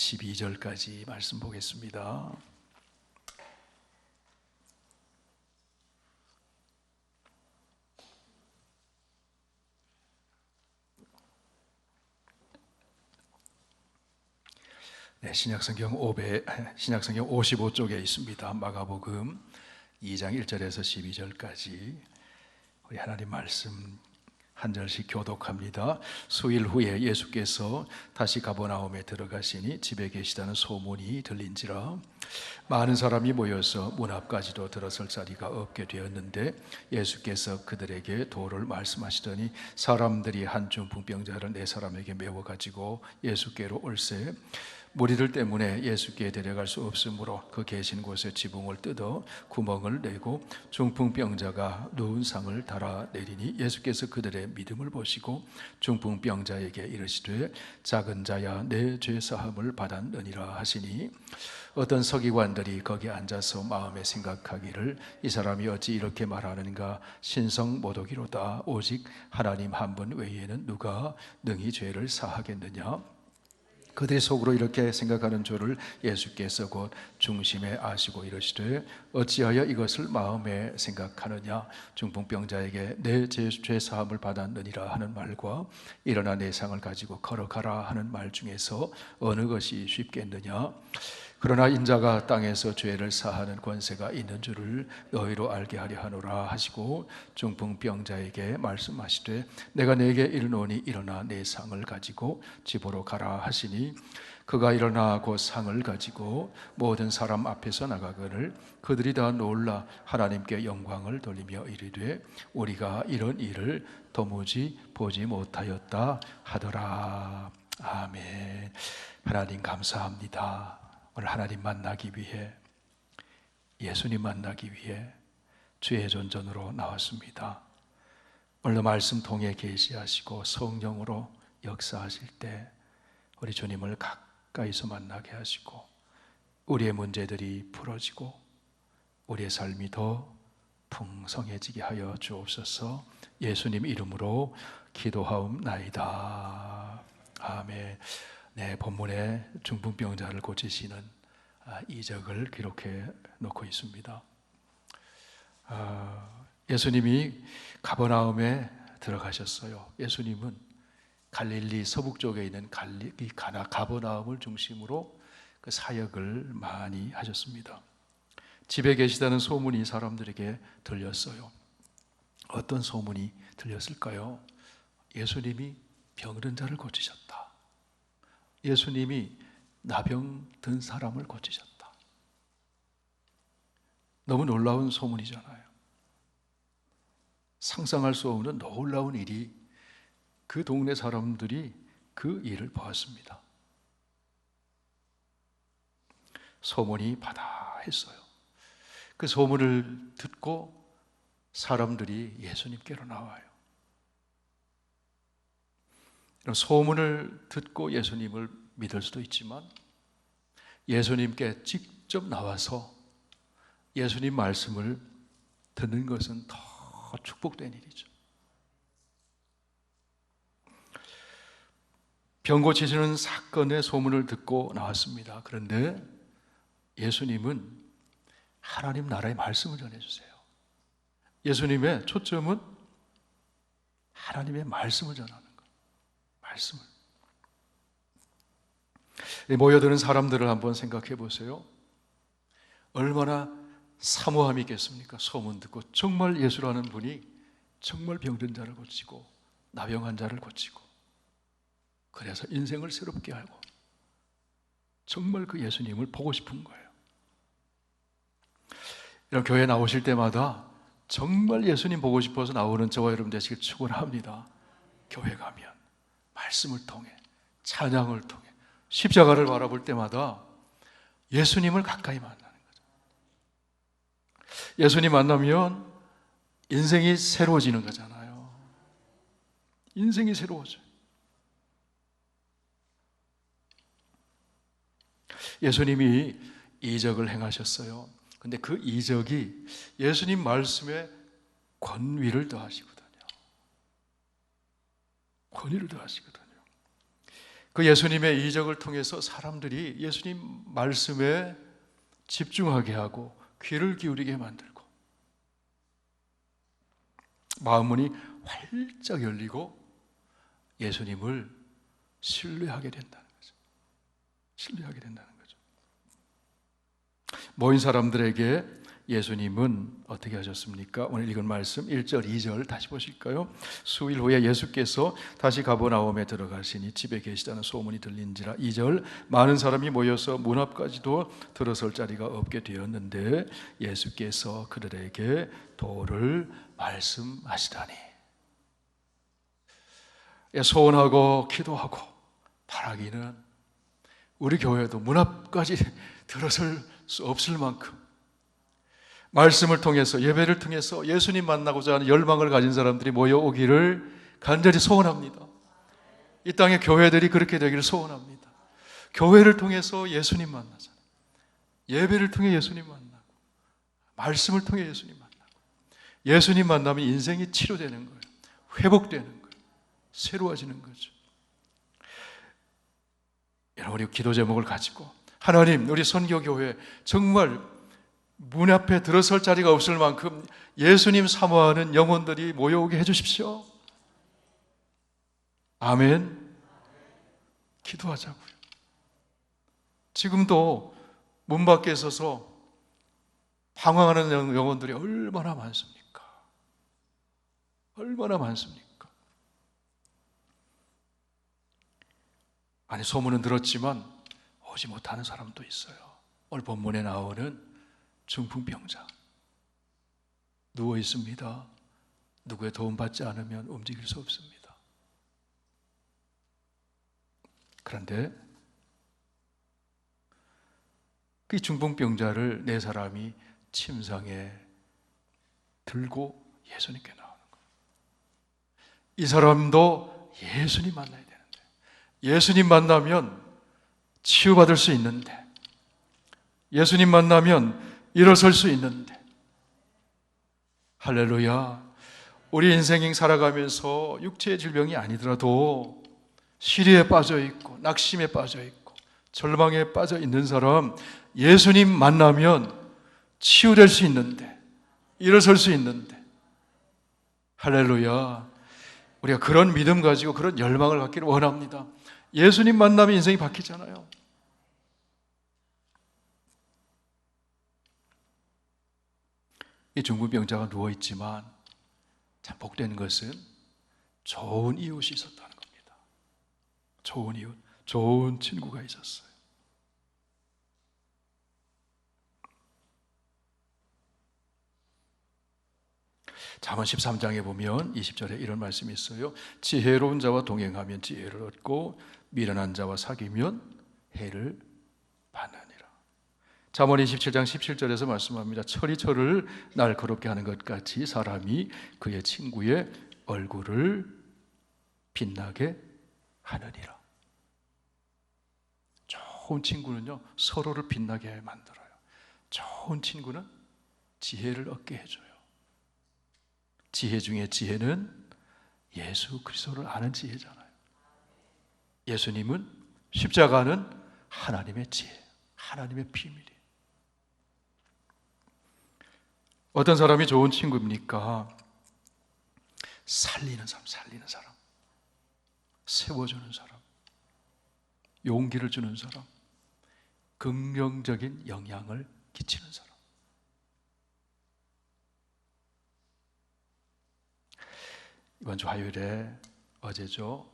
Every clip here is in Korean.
12절까지 말씀 보겠습니다. 신약성경 55쪽에 있습니다. 마가복음 2장 1절에서 12절까지 우리 하나님 말씀 한 절씩 교독합니다. 수일 후에 예수께서 다시 가버나움에 들어가시니 집에 계시다는 소문이 들린지라 많은 사람이 모여서 문 앞까지도 들어설 자리가 없게 되었는데 예수께서 그들에게 도를 말씀하시더니 사람들이 한 중풍병자를 네 사람에게 메워 가지고 예수께로 올세 무리들 때문에 예수께 데려갈 수 없으므로 그 계신 곳에 지붕을 뜯어 구멍을 내고 중풍병자가 누운 상을 달아 내리니 예수께서 그들의 믿음을 보시고 중풍병자에게 이르시되 작은 자야 내 죄 사함을 받았느니라 하시니 어떤 서기관들이 거기 앉아서 마음에 생각하기를 이 사람이 어찌 이렇게 말하는가 신성모독이로다 오직 하나님 한 분 외에는 누가 능히 죄를 사하겠느냐. 그들의 속으로 이렇게 생각하는 줄을 예수께서 곧 중심에 아시고 이르시되 어찌하여 이것을 마음에 생각하느냐 중풍병자에게 내 죄 사함을 받았느니라 하는 말과 일어나 내 상을 가지고 걸어가라 하는 말 중에서 어느 것이 쉽겠느냐. 그러나 인자가 땅에서 죄를 사하는 권세가 있는 줄을 너희로 알게 하려 하노라 하시고 중풍병자에게 말씀하시되 내가 네게 이르노니 일어나 내 상을 가지고 집으로 가라 하시니 그가 일어나 곧 상을 가지고 모든 사람 앞에서 나가거늘 그들이 다 놀라 하나님께 영광을 돌리며 이르되 우리가 이런 일을 도무지 보지 못하였다 하더라. 아멘. 하나님 감사합니다. 오늘 하나님 만나기 위해 예수님 만나기 위해 주의 전전으로 나왔습니다. 오늘 말씀 통해 계시하시고 성령으로 역사하실 때 우리 주님을 가까이서 만나게 하시고 우리의 문제들이 풀어지고 우리의 삶이 더 풍성해지게 하여 주옵소서. 예수님 이름으로 기도하옵나이다. 아멘. 네, 본문에 중풍병자를 고치시는 이적을 기록해 놓고 있습니다. 예수님이 가버나움에 들어가셨어요. 예수님은 갈릴리 서북쪽에 있는 가버나움을 중심으로 그 사역을 많이 하셨습니다. 집에 계시다는 소문이 사람들에게 들렸어요. 어떤 소문이 들렸을까요? 예수님이 병든 자를 고치셨다. 예수님이 나병 든 사람을 고치셨다. 너무 놀라운 소문이잖아요. 상상할 수 없는 놀라운 일이 그 동네 사람들이 그 일을 보았습니다. 소문이 바다했어요. 그 소문을 듣고 사람들이 예수님께로 나와요. 소문을 듣고 예수님을 믿을 수도 있지만 예수님께 직접 나와서 예수님 말씀을 듣는 것은 더 축복된 일이죠. 병 고치시는 사건의 소문을 듣고 나왔습니다. 그런데 예수님은 하나님 나라의 말씀을 전해주세요. 예수님의 초점은 하나님의 말씀을 전하는 거예요. 말씀을. 모여드는 사람들을 한번 생각해 보세요. 얼마나 사모함이 있겠습니까? 소문 듣고 정말 예수라는 분이 정말 병든 자를 고치고 나병한 자를 고치고 그래서 인생을 새롭게 하고 정말 그 예수님을 보고 싶은 거예요. 이런 교회 나오실 때마다 정말 예수님 보고 싶어서 나오는 저와 여러분 되시길 축원합니다. 교회 가면 말씀을 통해 찬양을 통해 십자가를 바라볼 때마다 예수님을 가까이 만나는 거죠. 예수님 만나면 인생이 새로워지는 거잖아요. 인생이 새로워져요. 예수님이 이적을 행하셨어요. 근데 그 이적이 예수님 말씀에 권위를 더하시거든요. 권위를 더하시거든요. 그 예수님의 이적을 통해서 사람들이 예수님 말씀에 집중하게 하고 귀를 기울이게 만들고 마음문이 활짝 열리고 예수님을 신뢰하게 된다는 거죠. 신뢰하게 된다는 거죠. 모인 사람들에게 예수님은 어떻게 하셨습니까? 오늘 읽은 말씀 1절, 2절 다시 보실까요? 수일 후에 예수께서 다시 가버나움에 들어가시니 집에 계시다는 소문이 들린지라. 2절, 많은 사람이 모여서 문 앞까지도 들어설 자리가 없게 되었는데 예수께서 그들에게 도를 말씀하시다니. 소원하고 기도하고 바라기는 우리 교회도 문 앞까지 들어설 수 없을 만큼 말씀을 통해서, 예배를 통해서 예수님 만나고자 하는 열망을 가진 사람들이 모여오기를 간절히 소원합니다. 이 땅의 교회들이 그렇게 되기를 소원합니다. 교회를 통해서 예수님 만나잖아요. 예배를 통해 예수님 만나고 말씀을 통해 예수님 만나고 예수님 만나면 인생이 치료되는 거예요. 회복되는 거예요. 새로워지는 거죠. 여러분, 우리 기도 제목을 가지고 하나님, 우리 선교교회 정말 문 앞에 들어설 자리가 없을 만큼 예수님 사모하는 영혼들이 모여오게 해주십시오. 아멘. 기도하자고요. 지금도 문 밖에 서서 방황하는 영혼들이 얼마나 많습니까? 얼마나 많습니까? 아니, 소문은 들었지만 오지 못하는 사람도 있어요. 오늘 본문에 나오는 중풍병자 누워 있습니다. 누구의 도움 받지 않으면 움직일 수 없습니다. 그런데 그 중풍병자를 네 사람이 침상에 들고 예수님께 나오는 거예요. 이 사람도 예수님 만나야 되는데, 예수님 만나면 치유받을 수 있는데, 예수님 만나면 일어설 수 있는데, 할렐루야. 우리 인생 살아가면서 육체의 질병이 아니더라도 시리에 빠져 있고 낙심에 빠져 있고 절망에 빠져 있는 사람, 예수님 만나면 치유될 수 있는데, 일어설 수 있는데, 할렐루야. 우리가 그런 믿음 가지고 그런 열망을 갖기를 원합니다. 예수님 만나면 인생이 바뀌잖아요. 이 중풍병자가 누워있지만 참 복된 것은 좋은 이웃이 있었다는 겁니다. 좋은 이웃, 좋은 친구가 있었어요. 잠언 13장에 보면 20절에 이런 말씀이 있어요. 지혜로운 자와 동행하면 지혜를 얻고 미련한 자와 사귀면 해를 받느니라. 잠언 27장 17절에서 말씀합니다. 철이 철을 날카롭게 하는 것 같이 사람이 그의 친구의 얼굴을 빛나게 하느니라. 좋은 친구는요, 서로를 빛나게 만들어요. 좋은 친구는 지혜를 얻게 해줘요. 지혜 중에 지혜는 예수 그리스도를 아는 지혜잖아요. 예수님은, 십자가는 하나님의 지혜, 하나님의 비밀이에요. 어떤 사람이 좋은 친구입니까? 살리는 사람, 세워주는 사람, 용기를 주는 사람, 긍정적인 영향을 끼치는 사람. 이번 주 화요일에, 어제죠,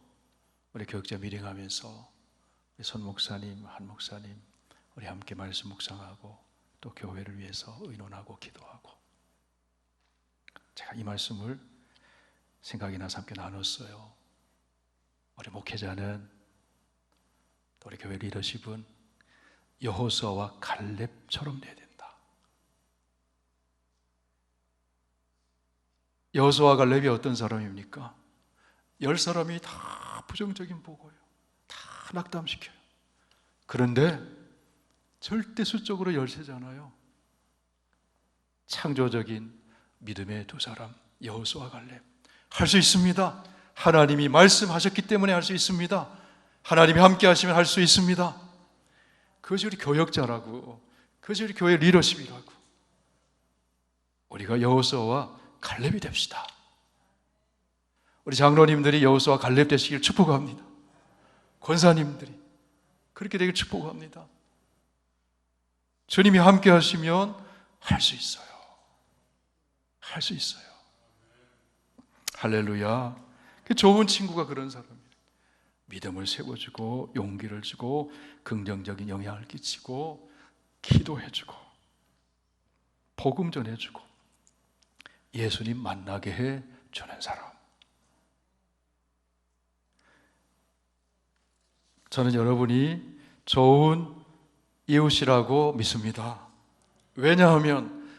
우리 교육자 미팅하면서 우리 손 목사님, 한 목사님, 우리 함께 말씀 묵상하고 또 교회를 위해서 의논하고 기도하고, 제가 이 말씀을 생각이 나서 함께 나눴어요. 우리 목회자는, 또 우리 교회 리더십은 여호수아와 갈렙처럼 돼야 된다. 여호수아와 갈렙이 어떤 사람입니까? 10사람이 다 부정적인 보고예요. 다 낙담시켜요. 그런데 절대수적으로 13잖아요. 창조적인 믿음의 두 사람, 여호수아와 갈렙. 할 수 있습니다. 하나님이 말씀하셨기 때문에 할 수 있습니다. 하나님이 함께 하시면 할 수 있습니다. 그것이 우리 교역자라고, 그것이 우리 교회 리더십이라고. 우리가 여호수아와 갈렙이 됩시다. 우리 장로님들이 여호수아와 갈렙 되시길 축복합니다. 권사님들이 그렇게 되길 축복합니다. 주님이 함께 하시면 할 수 있어요. 할 수 있어요. 할렐루야. 좋은 친구가 그런 사람이에요. 믿음을 세워주고 용기를 주고 긍정적인 영향을 끼치고 기도해주고 복음 전해주고 예수님 만나게 해주는 사람. 저는 여러분이 좋은 이웃이라고 믿습니다. 왜냐하면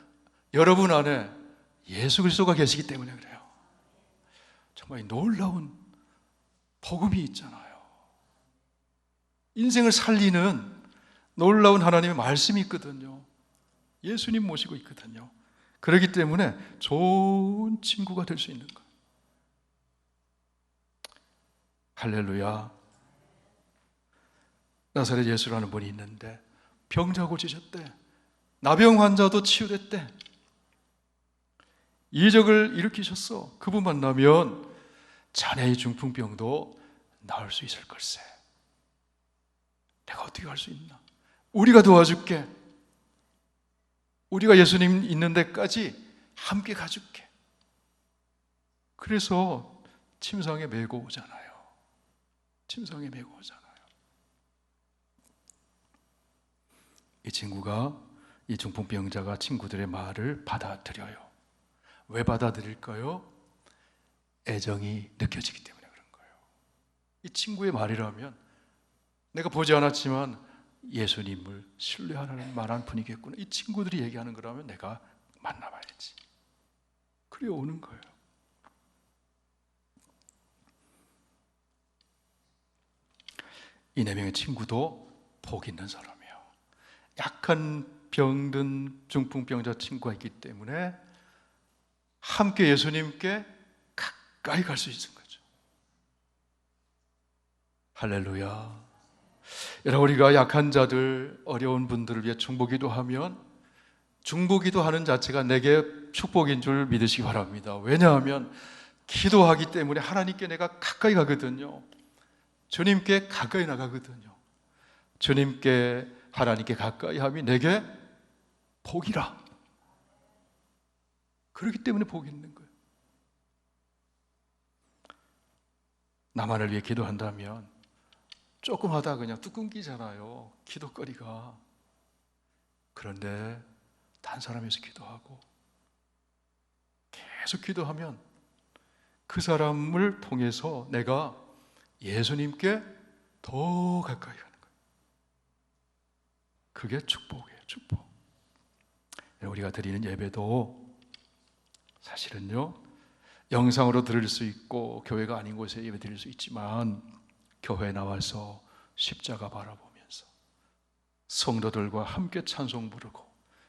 여러분 안에 예수 그리스도가 계시기 때문에 그래요. 정말 놀라운 복음이 있잖아요. 인생을 살리는 놀라운 하나님의 말씀이 있거든요. 예수님 모시고 있거든요. 그렇기 때문에 좋은 친구가 될 수 있는 거예요. 할렐루야. 나사렛 예수라는 분이 있는데 병자 고치셨대. 나병 환자도 치유됐대. 이적을 일으키셨어. 그분 만나면 자네의 중풍병도 나을 수 있을 걸세. 내가 어떻게 할 수 있나? 우리가 도와줄게. 우리가 예수님 있는 데까지 함께 가줄게. 그래서 침상에 메고 오잖아요. 침상에 메고 오잖아요. 이 친구가, 이 중풍병자가 친구들의 말을 받아들여요. 왜 받아들일까요? 애정이 느껴지기 때문에 그런 거예요. 이 친구의 말이라면 내가 보지 않았지만 예수님을 신뢰하는 말한 분이겠구나. 이 친구들이 얘기하는 거라면 내가 만나봐야지. 그래 오는 거예요. 이 네 명의 친구도 복 있는 사람이에요. 약한 병든 중풍병자 친구가 있기 때문에 함께 예수님께 가까이 갈 수 있는 거죠. 할렐루야. 여러분, 우리가 약한 자들, 어려운 분들을 위해 중보기도 하면 중보기도 하는 자체가 내게 축복인 줄 믿으시기 바랍니다. 왜냐하면 기도하기 때문에 하나님께 내가 가까이 가거든요. 주님께 가까이 나가거든요. 주님께, 하나님께 가까이 함이 내게 복이라. 그렇기 때문에 복이 있는 거예요. 나만을 위해 기도한다면 조금 하다 그냥 뚝 끊기잖아요. 기도거리가. 그런데 단 사람에서 기도하고 계속 기도하면 그 사람을 통해서 내가 예수님께 더 가까이 가는 거예요. 그게 축복이에요. 축복. 우리가 드리는 예배도 사실은요, 영상으로 들을 수 있고 교회가 아닌 곳에 예배 드릴 수 있지만 교회에 나와서 십자가 바라보면서 성도들과 함께 찬송 부르고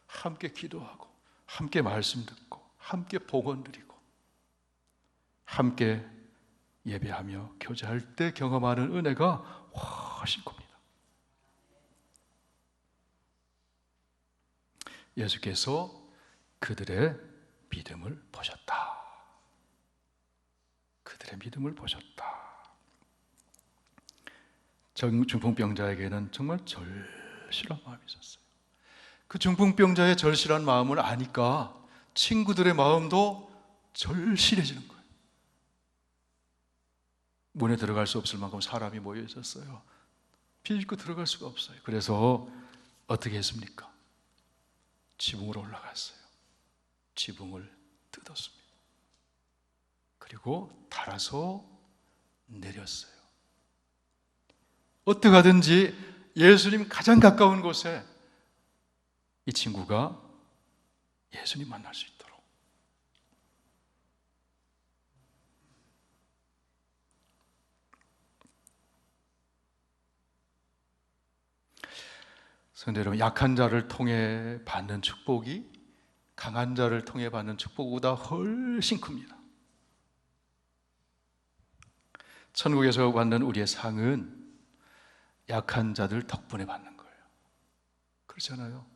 함께 기도하고 함께 말씀 듣고 함께 복원 드리고 함께 예배하며 교제할 때 경험하는 은혜가 훨씬 큽니다. 예수께서 그들의 믿음을 보셨다. 그들의 믿음을 보셨다. 중풍병자에게는 정말 절실한 마음이 있었어요. 그 중풍병자의 절실한 마음을 아니까 친구들의 마음도 절실해지는 거예요. 문에 들어갈 수 없을 만큼 사람이 모여 있었어요. 비집고 들어갈 수가 없어요. 그래서 어떻게 했습니까? 지붕으로 올라갔어요. 지붕을 뜯었습니다. 그리고 달아서 내렸어요. 어떻게 하든지 예수님 가장 가까운 곳에 이 친구가 예수님 만날 수 있도록. 그런데 여러분, 약한 자를 통해 받는 축복이 강한 자를 통해 받는 축복보다 훨씬 큽니다. 천국에서 받는 우리의 상은 약한 자들 덕분에 받는 거예요. 그렇잖아요.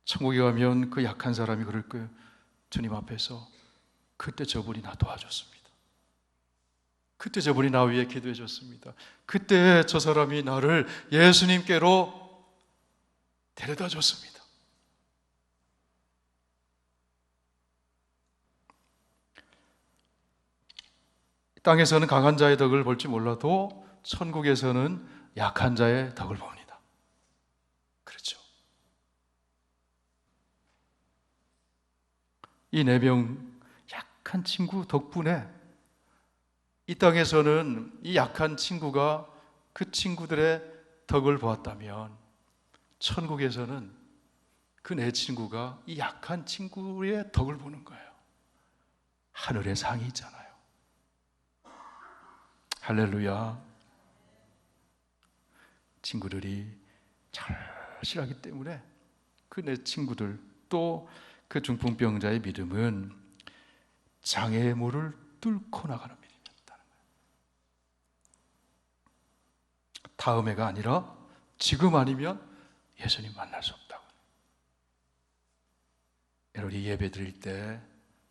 천국에 가면 그 약한 사람이 그럴 거예요. 주님 앞에서 그때 저분이 나 도와줬습니다. 그때 저분이 나 위해 기도해 줬습니다. 그때 저 사람이 나를 예수님께로 데려다 줬습니다. 땅에서는 강한 자의 덕을 볼지 몰라도 천국에서는 약한 자의 덕을 봅니다. 그렇죠. 이 네 명 약한 친구 덕분에 이 땅에서는 이 약한 친구가 그 친구들의 덕을 보았다면 천국에서는 그 내 친구가 이 약한 친구의 덕을 보는 거예요. 하늘의 상이 있잖아요. 할렐루야. 친구들이 절실하기 때문에 그 내 친구들 또 그 중풍병자의 믿음은 장애의 물을 뚫고 나가는 믿음이었다는 거예요. 다음 해가 아니라 지금 아니면 예수님 만날 수 없다고. 우리 예배 드릴 때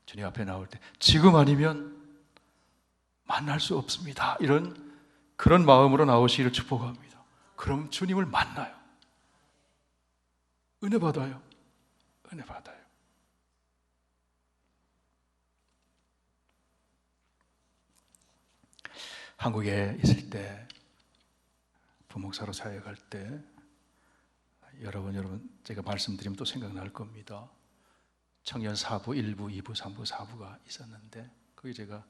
주님 앞에 나올 때 지금 아니면 만날 수 없습니다. 그런 마음으로 나오시기를 축복합니다. 그럼 주님을 만나요. 은혜 받아요. 은혜 받아요. 한국에 있을 때 부목사로 사역할 때 여러분 제가 말씀드리면 또 생각날 겁니다. 청년 사부 1부, 2부, 3부, 4부가 있었는데 거기 제가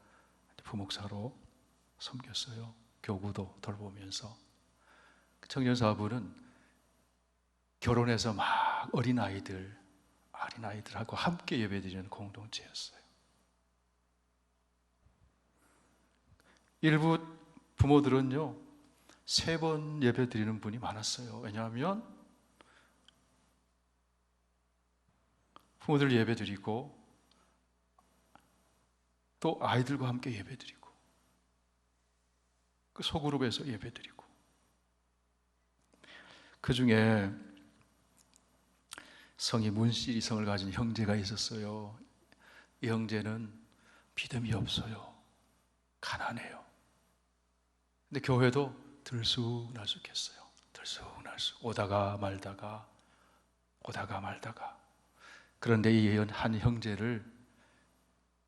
부목사로 섬겼어요. 교구도 돌보면서. 청년 사부는 결혼해서 막 어린아이들하고 함께 예배드리는 공동체였어요. 일부 부모들은요 3번 예배 드리는 분이 많았어요. 왜냐하면 부모들 예배 드리고 또 아이들과 함께 예배 드리고 그 소그룹에서 예배 드리고 그 중에 성이 문시리 성을 가진 형제가 있었어요. 이 형제는 믿음이 없어요. 가난해요. 근데 교회도 들쑥날쑥했어요. 들쑥날쑥 오다가 말다가. 그런데 이 한 형제를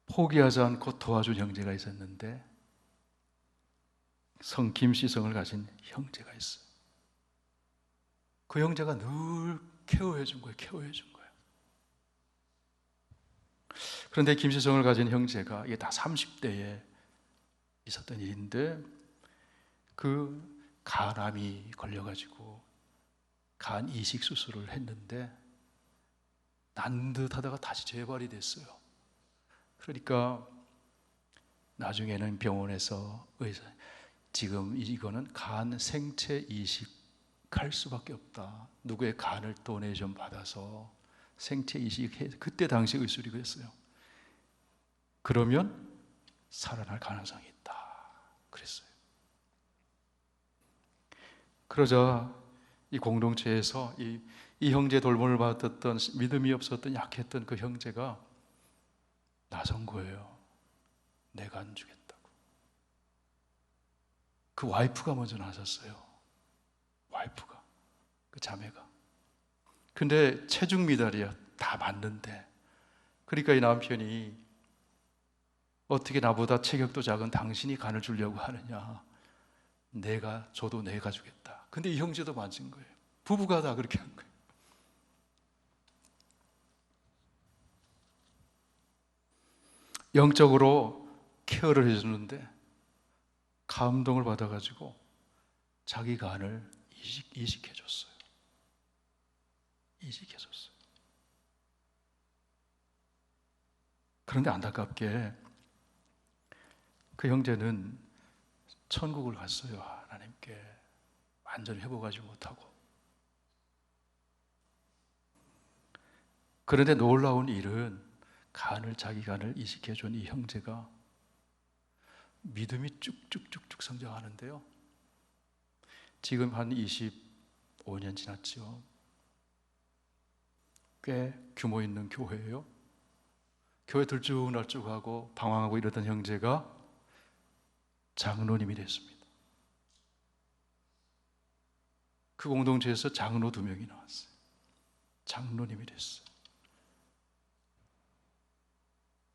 포기하지 않고 도와준 형제가 있었는데 성 김씨성을 가진 형제가 있어요. 그 형제가 늘 케어해 준 거예요. 그런데 김씨성을 가진 형제가 이게 다 30대에 있었던 일인데 그 간암이 걸려가지고 간 이식 수술을 했는데 난 듯 하다가 다시 재발이 됐어요. 그러니까 나중에는 병원에서 지금 이거는 간 생체 이식할 수밖에 없다. 누구의 간을 도네이션 받아서 생체 이식해. 그때 당시 의술이 그랬어요. 그러면 살아날 가능성이 있다. 그랬어요. 그러자 이 공동체에서 이 형제 돌봄을 받았던 믿음이 없었던 약했던 그 형제가 나선 거예요. 내가 안 주겠다고. 그 와이프가 먼저 나섰어요. 와이프가. 그 자매가. 근데 체중 미달이야. 다 맞는데. 그러니까 이 남편이 어떻게 나보다 체격도 작은 당신이 간을 주려고 하느냐. 줘도 내가 주겠다. 근데 이 형제도 맞은 거예요. 부부가 다 그렇게 한 거예요. 영적으로 케어를 해주는데 감동을 받아가지고 자기 간을 이식해줬어요. 그런데 안타깝게 그 형제는 천국을 갔어요. 하나님께 완전히 회복하지 못하고. 그런데 놀라운 일은 자기 간을 이식해준 이 형제가 믿음이 쭉쭉쭉쭉 성장하는데요. 지금 한 25년 지났죠. 꽤 규모 있는 교회예요. 교회 들쭉날쭉하고 방황하고 이러던 형제가 장로님이 됐습니다. 그 공동체에서 장로 2명이 나왔어요. 장로님이 됐어요.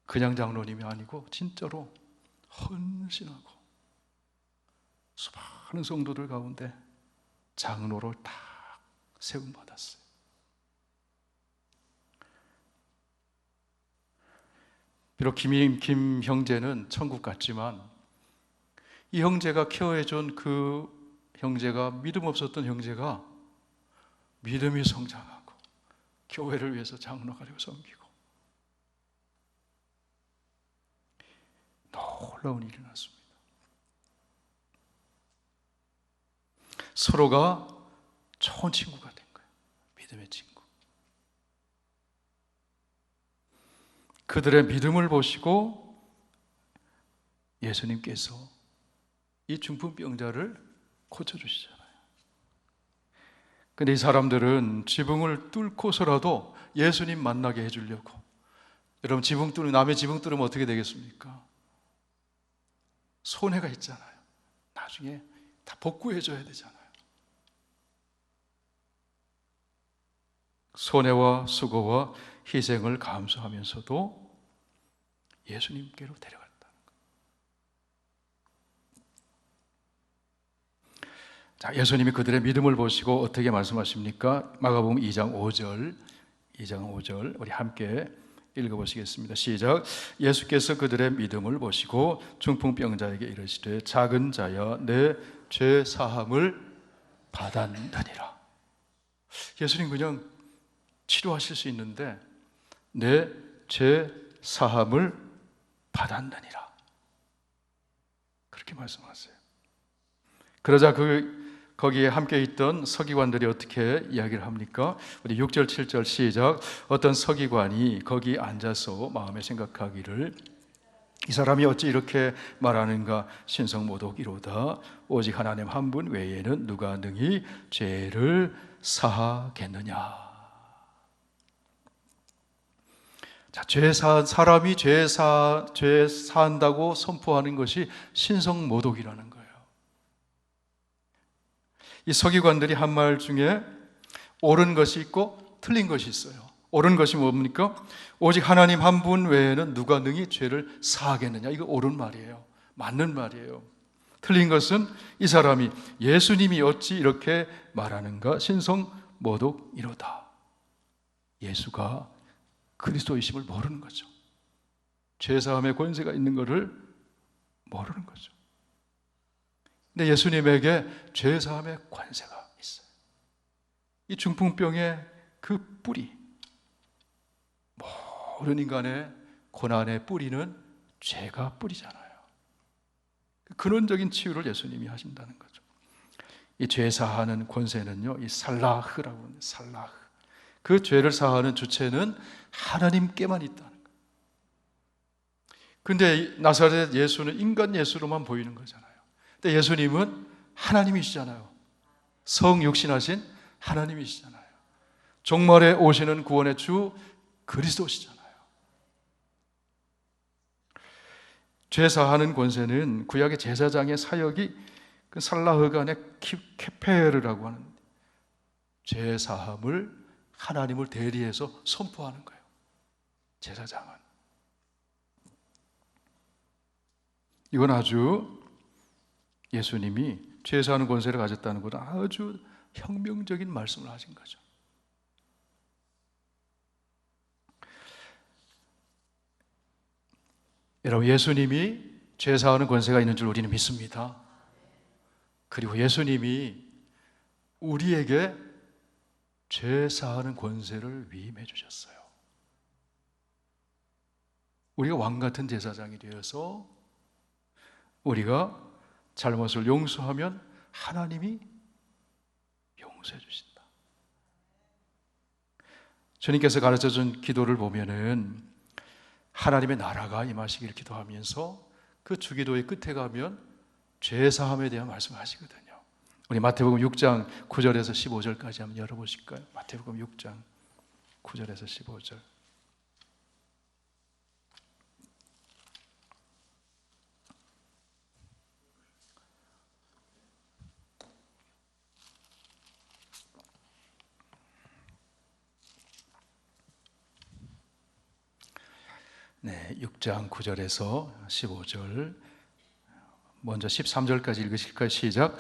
그냥 장로님이 아니고 진짜로 헌신하고 수많은 성도들 가운데 장로를 딱 세움받았어요. 비록 김 형제는 천국 갔지만 이 형제가 케어해준 그 형제가, 믿음 없었던 형제가 믿음이 성장하고 교회를 위해서 장로가 되고 섬기고 놀라운 일이 났습니다. 서로가 좋은 친구가 된 거예요. 믿음의 친구. 그들의 믿음을 보시고 예수님께서 이 중풍병자를 고쳐주시잖아요. 근데 이 사람들은 지붕을 뚫고서라도 예수님 만나게 해주려고. 여러분, 남의 지붕 뚫으면 어떻게 되겠습니까? 손해가 있잖아요. 나중에 다 복구해줘야 되잖아요. 손해와 수고와 희생을 감수하면서도 예수님께로 데려갔다는 거예요. 자, 예수님이 그들의 믿음을 보시고 어떻게 말씀하십니까? 마가복음 2장 5절 우리 함께 읽어보시겠습니다. 시작. 예수께서 그들의 믿음을 보시고 중풍병자에게 이르시되 작은 자여 내 죄 사함을 받았느니라. 예수님 그냥 치료하실 수 있는데 내 죄 사함을 받았느니라, 그렇게 말씀하세요. 그러자 거기에 함께 있던 서기관들이 어떻게 이야기를 합니까? 우리 6절 7절 시작. 어떤 서기관이 거기 앉아서 마음에 생각하기를 이 사람이 어찌 이렇게 말하는가? 신성모독이로다. 오직 하나님 한 분 외에는 누가 능히 죄를 사하겠느냐. 자, 사람이 죄 사한다고 선포하는 것이 신성모독이라는 거예요. 이 서기관들이 한 말 중에 옳은 것이 있고 틀린 것이 있어요. 옳은 것이 뭡니까? 오직 하나님 한 분 외에는 누가 능히 죄를 사하겠느냐. 이거 옳은 말이에요. 맞는 말이에요. 틀린 것은 이 사람이 예수님이 어찌 이렇게 말하는가? 신성모독이로다. 예수가 그리스도이심을 모르는 거죠. 죄사함의 권세가 있는 것을 모르는 거죠. 근데 예수님에게 죄사함의 권세가 있어요. 이 중풍병의 그 뿌리, 모든 인간의 고난의 뿌리는 죄가 뿌리잖아요. 근원적인 치유를 예수님이 하신다는 거죠. 이 죄 사하는 권세는요, 이 살라흐라고 합니다. 살라흐. 그 죄를 사하는 주체는 하나님께만 있다는 거예요. 근데 나사렛 예수는 인간 예수로만 보이는 거잖아요. 근데 예수님은 하나님이시잖아요. 성육신하신 하나님이시잖아요. 종말에 오시는 구원의 주 그리스도시잖아요. 죄 사하는 권세는 구약의 제사장의 사역이 그 살라흐가 아니라 케페르라고 하는 죄 사함을 하나님을 대리해서 선포하는 거예요. 제사장은. 이건 아주 예수님이 죄 사하는 권세를 가졌다는 것은 아주 혁명적인 말씀을 하신 거죠. 여러분, 예수님이 죄 사하는 권세가 있는 줄 우리는 믿습니다. 그리고 예수님이 우리에게 죄 사하는 권세를 위임해 주셨어요. 우리가 왕 같은 제사장이 되어서 우리가 잘못을 용서하면 하나님이 용서해 주신다. 주님께서 가르쳐준 기도를 보면은 하나님의 나라가 임하시기를 기도하면서 그 주기도의 끝에 가면 죄사함에 대한 말씀을 하시거든요. 우리 마태복음 6장 9절에서 15절까지 한번 열어보실까요? 마태복음 6장 9절에서 15절. 네, 6장 9절에서 15절. 먼저 13절까지 읽으실까요? 시작.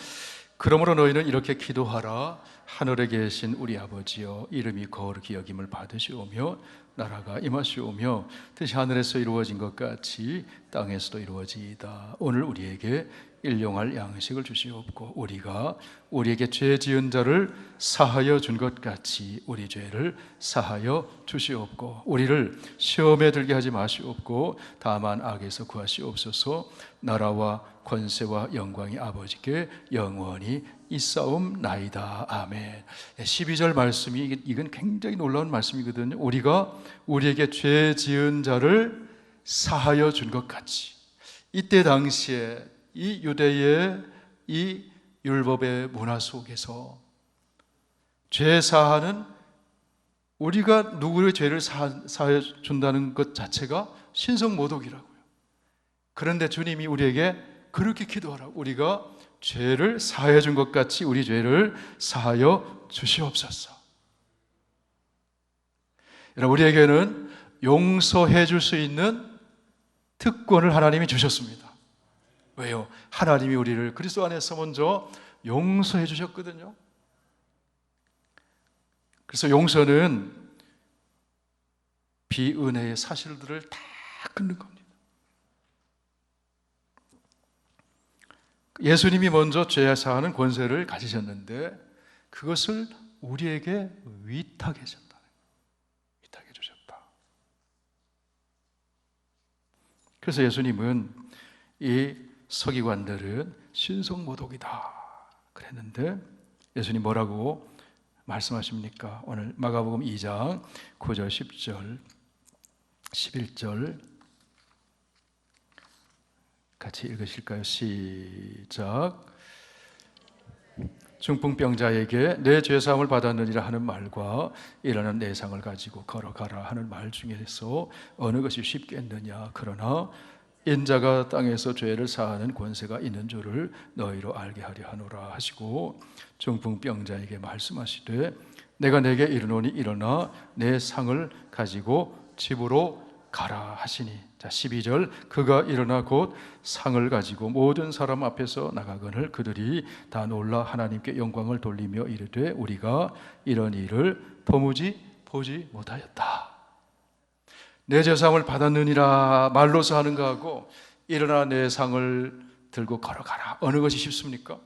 그러므로 너희는 이렇게 기도하라. 하늘에 계신 우리 아버지여, 이름이 거룩히 여김을 받으시오며 나라가 임하시오며 뜻이 하늘에서 이루어진 것 같이 땅에서도 이루어지이다. 오늘 우리에게 일용할 양식을 주시옵고 우리가 우리에게 죄 지은 자를 사하여 준 것 같이 우리 죄를 사하여 주시옵고 우리를 시험에 들게 하지 마시옵고 다만 악에서 구하시옵소서. 나라와 권세와 영광이 아버지께 영원히 있사옵나이다. 아멘. 12절 말씀이 이건 굉장히 놀라운 말씀이거든요. 우리가 우리에게 죄 지은 자를 사하여 준 것 같이. 이때 당시에 이 유대의 이 율법의 문화 속에서 죄 사하는, 우리가 누구의 죄를 사하여 준다는 것 자체가 신성모독이라고요. 그런데 주님이 우리에게 그렇게 기도하라. 우리가 죄를 사하여 준 것 같이 우리 죄를 사하여 주시옵소서. 여러분, 우리에게는 용서해 줄 수 있는 특권을 하나님이 주셨습니다. 왜요? 하나님이 우리를 그리스도 안에서 먼저 용서해 주셨거든요. 그래서 용서는 비은혜의 사실들을 다 끊는 겁니다. 예수님이 먼저 죄 사하는 권세를 가지셨는데 그것을 우리에게 위탁해 주셨다. 위탁해 주셨다. 그래서 예수님은 이 서기관들은 신성모독이다 그랬는데 예수님 뭐라고 말씀하십니까? 오늘 마가복음 2장 9절 10절 11절 같이 읽으실까요? 시작. 중풍병자에게 내 죄사함을 받았느니라 하는 말과 일어난 내상을 가지고 걸어가라 하는 말 중에서 어느 것이 쉽겠느냐? 그러나 인자가 땅에서 죄를 사하는 권세가 있는 줄을 너희로 알게 하려 하노라 하시고 중풍병자에게 말씀하시되 내가 내게 이르노니 일어나 내 상을 가지고 집으로 가라 하시니. 자, 12절. 그가 일어나 곧 상을 가지고 모든 사람 앞에서 나가거늘 그들이 다 놀라 하나님께 영광을 돌리며 이르되 우리가 이런 일을 도무지 보지 못하였다. 내 죄사함을 받았느니라 말로서 하는 거하고 일어나 내 상을 들고 걸어가라, 어느 것이 쉽습니까?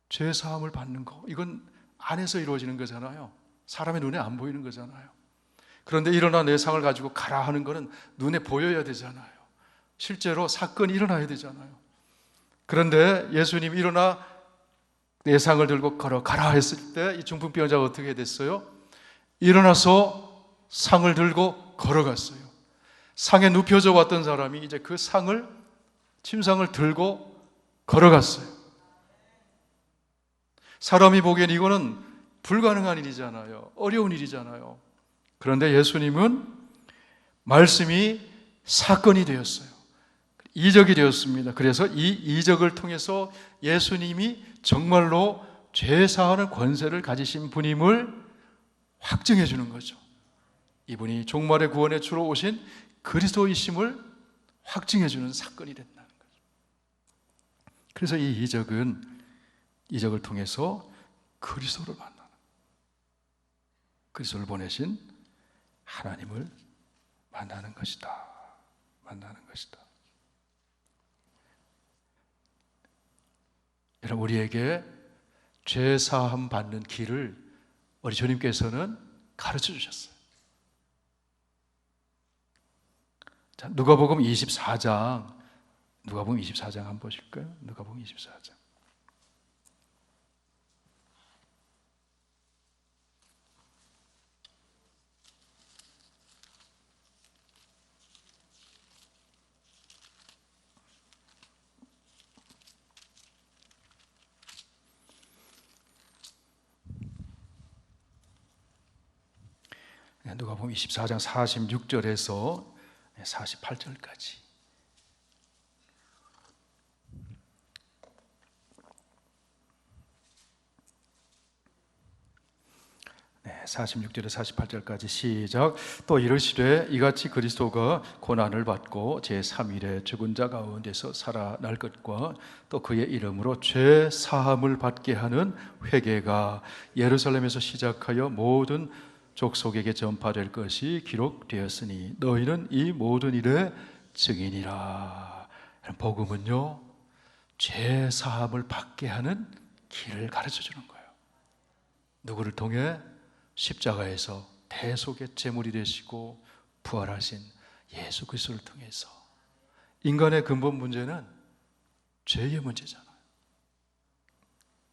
죄사함을 받는 거, 이건 안에서 이루어지는 거잖아요. 사람의 눈에 안 보이는 거잖아요. 그런데 일어나 내 상을 가지고 가라 하는 것은 눈에 보여야 되잖아요. 실제로 사건이 일어나야 되잖아요. 그런데 예수님이 일어나 내 상을 들고 걸어가라 했을 때 이 중풍병자가 어떻게 됐어요? 일어나서 상을 들고 걸어갔어요. 상에 눕혀져 왔던 사람이 이제 그 상을, 침상을 들고 걸어갔어요. 사람이 보기엔 이거는 불가능한 일이잖아요. 어려운 일이잖아요. 그런데 예수님은 말씀이 사건이 되었어요. 이적이 되었습니다. 그래서 이 이적을 통해서 예수님이 정말로 죄 사하는 권세를 가지신 분임을 확증해 주는 거죠. 이분이 종말의 구원의 주로 오신 그리스도이심을 확증해 주는 사건이 된다는 거죠. 그래서 이 이적을 통해서 그리스도를 만나는, 그리스도를 보내신 하나님을 만나는 것이다. 만나는 것이다. 여러분, 우리에게 죄 사함 받는 길을 우리 주님께서는 가르쳐 주셨어요. 자, 누가복음 24장 한번 보실까요? 누가복음 24장. 누가복음 24장 46절에서 48절까지. 네, 46절에서 48절까지 시작. 또 이르시되 이같이 그리스도가 고난을 받고 제3일에 죽은 자 가운데서 살아날 것과 또 그의 이름으로 죄 사함을 받게 하는 회개가 예루살렘에서 시작하여 모든 족속에게 전파될 것이 기록되었으니 너희는 이 모든 일의 증인이라. 복음은요, 죄 사함을 받게 하는 길을 가르쳐 주는 거예요. 누구를 통해? 십자가에서 대속의 제물이 되시고 부활하신 예수 그리스도를 통해서. 인간의 근본 문제는 죄의 문제잖아요.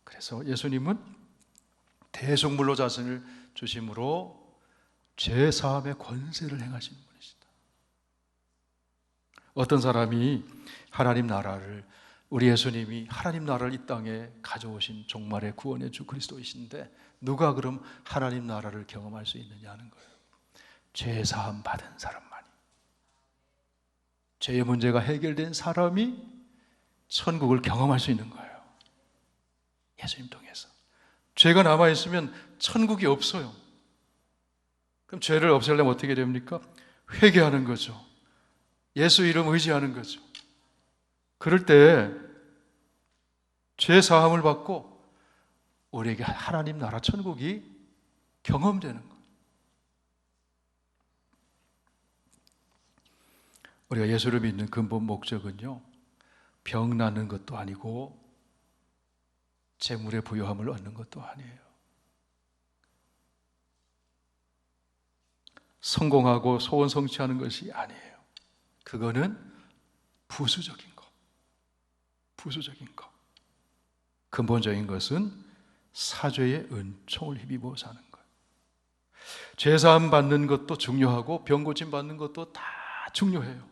그래서 예수님은 대속물로 자신을 주심으로 죄 사함의 권세를 행하시는 분이시다. 어떤 사람이 하나님 나라를, 우리 예수님이 하나님 나라를 이 땅에 가져오신 종말의 구원의 주 그리스도이신데 누가 그럼 하나님 나라를 경험할 수 있느냐는 거예요. 죄 사함 받은 사람만이. 죄의 문제가 해결된 사람이 천국을 경험할 수 있는 거예요. 예수님 통해서. 죄가 남아있으면 천국이 없어요. 그럼 죄를 없애려면 어떻게 됩니까? 회개하는 거죠. 예수 이름 의지하는 거죠. 그럴 때 죄 사함을 받고 우리에게 하나님 나라 천국이 경험되는 거예요. 우리가 예수를 믿는 근본 목적은요, 병 나는 것도 아니고 재물의 부요함을 얻는 것도 아니에요. 성공하고 소원 성취하는 것이 아니에요. 그거는 부수적인 것. 부수적인 것. 근본적인 것은 사죄의 은총을 힘입어 사는 거예요. 죄사함 받는 것도 중요하고 병 고침 받는 것도 다 중요해요.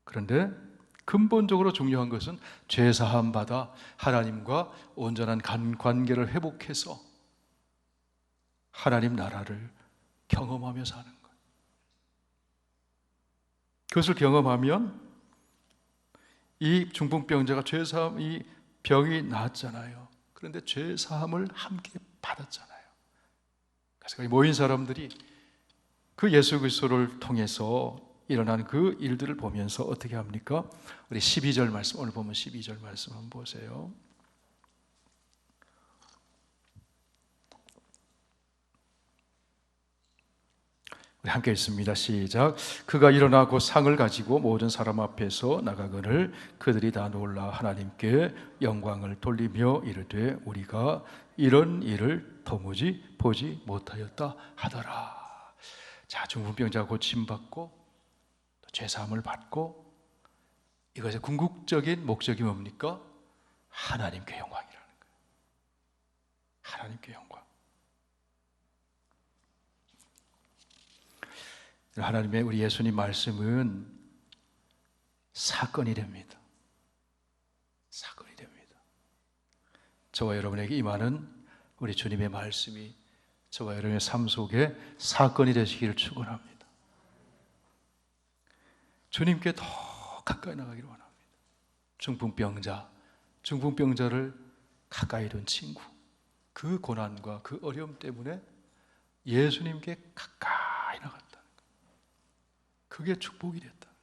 그런데 근본적으로 중요한 것은 죄사함 받아 하나님과 온전한 관계를 회복해서 하나님 나라를 경험하며 사는 거예요. 그것을 경험하면 이 중풍병자가 죄사함, 이 병이 나았잖아요. 그런데 죄사함을 함께 받았잖아요. 그래서 모인 사람들이 그 예수 그리스도를 통해서 일어난 그 일들을 보면서 어떻게 합니까? 우리 12절 말씀, 오늘 보면 12절 말씀 한번 보세요. 우리 함께 읽습니다. 시작. 그가 일어나고 상을 가지고 모든 사람 앞에서 나가거늘 그들이 다 놀라 하나님께 영광을 돌리며 이르되 우리가 이런 일을 도무지 보지 못하였다 하더라. 자, 중풍병자 고침받고 죄사함을 받고 이것의 궁극적인 목적이 뭡니까? 하나님께 영광이라는 거예요. 하나님께 영광. 하나님의 우리 예수님 말씀은 사건이 됩니다. 사건이 됩니다. 저와 여러분에게 임하는 우리 주님의 말씀이 저와 여러분의 삶 속에 사건이 되시기를 축원합니다. 주님께 더 가까이 나가기를 원합니다. 중풍병자를 가까이 둔 친구, 그 고난과 그 어려움 때문에 예수님께 가까이 나갔다는 거예요. 그게 축복이 됐다는 거예요.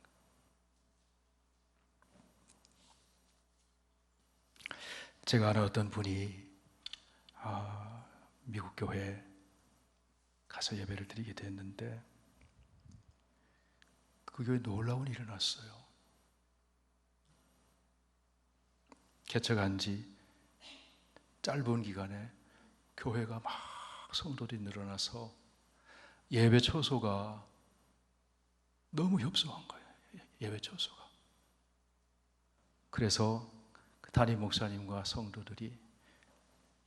제가 아는 어떤 분이 미국 교회에 가서 예배를 드리게 됐는데 그 교회에 놀라운 일이 일어났어요. 개척한 지 짧은 기간에 교회가 막 성도들이 늘어나서 예배 처소가 너무 협소한 거예요. 예배 처소가. 그래서 그 담임 목사님과 성도들이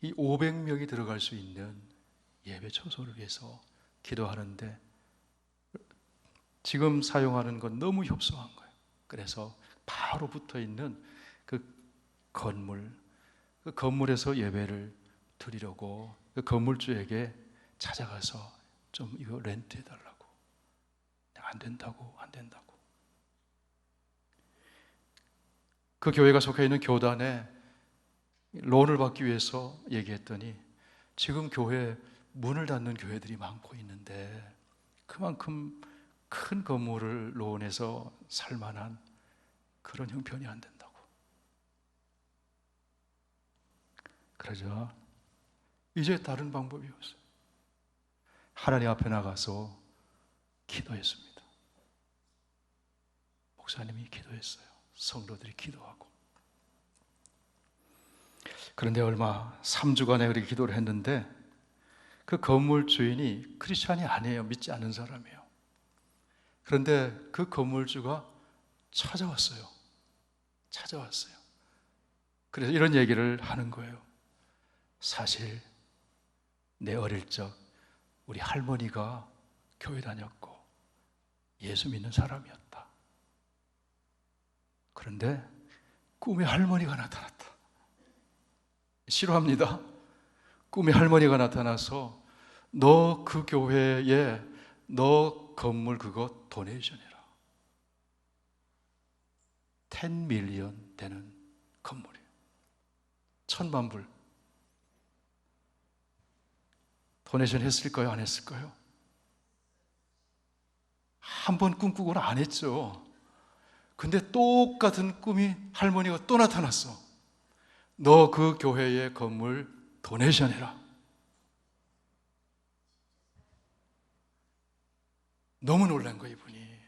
이 500명이 들어갈 수 있는 예배 처소를 위해서 기도하는데 지금 사용하는 건 너무 협소한 거예요. 그래서 바로 붙어 있는 그 건물에서 예배를 드리려고 그 건물주에게 찾아가서 좀 이거 렌트 해달라고. 안 된다고. 그 교회가 속해 있는 교단에 론을 받기 위해서 얘기했더니 지금 교회 문을 닫는 교회들이 많고 있는데 그만큼 큰 건물을 론해서 살 만한 그런 형편이 안 된다고. 그러자 이제 다른 방법이 없어요. 하나님 앞에 나가서 기도했습니다. 목사님이 기도했어요. 성도들이 기도하고. 그런데 3주간에 그렇게 기도를 했는데 그 건물 주인이 크리스찬이 아니에요. 믿지 않는 사람이에요. 그런데 그 건물주가 찾아왔어요. 그래서 이런 얘기를 하는 거예요. 사실 내 어릴 적 우리 할머니가 교회 다녔고 예수 믿는 사람이었다. 그런데 꿈에 할머니가 나타났다. 싫어합니다. 꿈에 할머니가 나타나서 너 그 교회에 너 건물 그거 도네이션 해라. 10 밀리언 되는 건물이에요. 1,000만 불. 도네이션 했을까요? 안 했을까요? 한 번 꿈꾸고는 안 했죠. 근데 똑같은 꿈이 할머니가 또 나타났어. 너 그 교회의 건물 도네이션 해라. 너무 놀란 거예요, 이분이.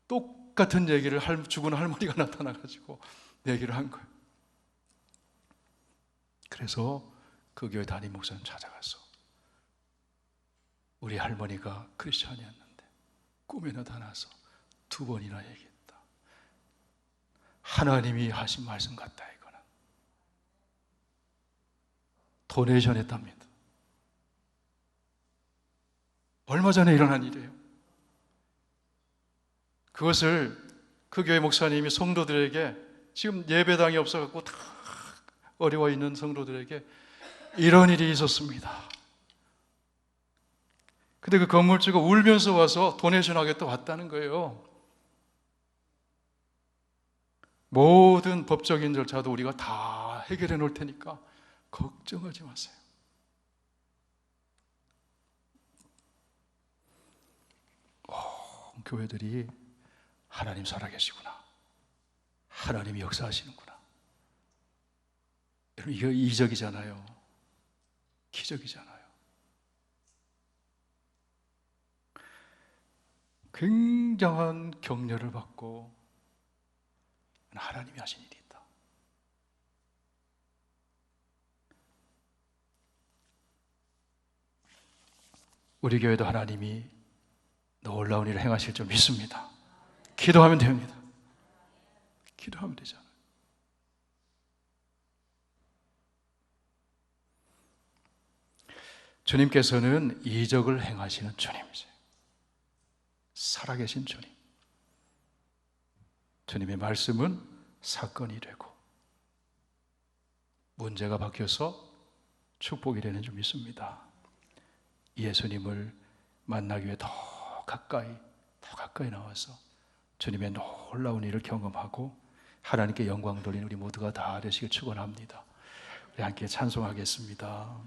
똑같은 얘기를 죽은 할머니가 나타나가지고 얘기를 한 거예요. 그래서 그 교회 담임 목사님 찾아가서 우리 할머니가 크리스천이었는데 꿈에 나타나서 2번이나 얘기했다. 하나님이 하신 말씀 같다. 이거는 도네이션 했답니다. 얼마 전에 일어난 일이에요. 그것을 그 교회 목사님이 성도들에게, 지금 예배당이 없어갖고 다 어려워 있는 성도들에게 이런 일이 있었습니다. 근데 그 건물주가 울면서 와서 도네이션 하겠다고 왔다는 거예요. 모든 법적인 절차도 우리가 다 해결해 놓을 테니까 걱정하지 마세요. 교회들이 하나님 살아계시구나, 하나님이 역사하시는구나. 여러분, 이거 이적이잖아요. 기적이잖아요. 굉장한 격려를 받고 하나님이 하신 일이 있다. 우리 교회도 하나님이 놀라운 일을 행하실 줄 믿습니다. 기도하면 됩니다. 기도하면 되잖아요. 주님께서는 이적을 행하시는 주님이세요. 살아계신 주님. 주님의 말씀은 사건이 되고 문제가 바뀌어서 축복이 되는 줄 믿습니다. 예수님을 만나기 위해 더 가까이 나와서 주님의 놀라운 일을 경험하고 하나님께 영광 돌리는 우리 모두가 다 되시길 축원합니다. 우리 함께 찬송하겠습니다.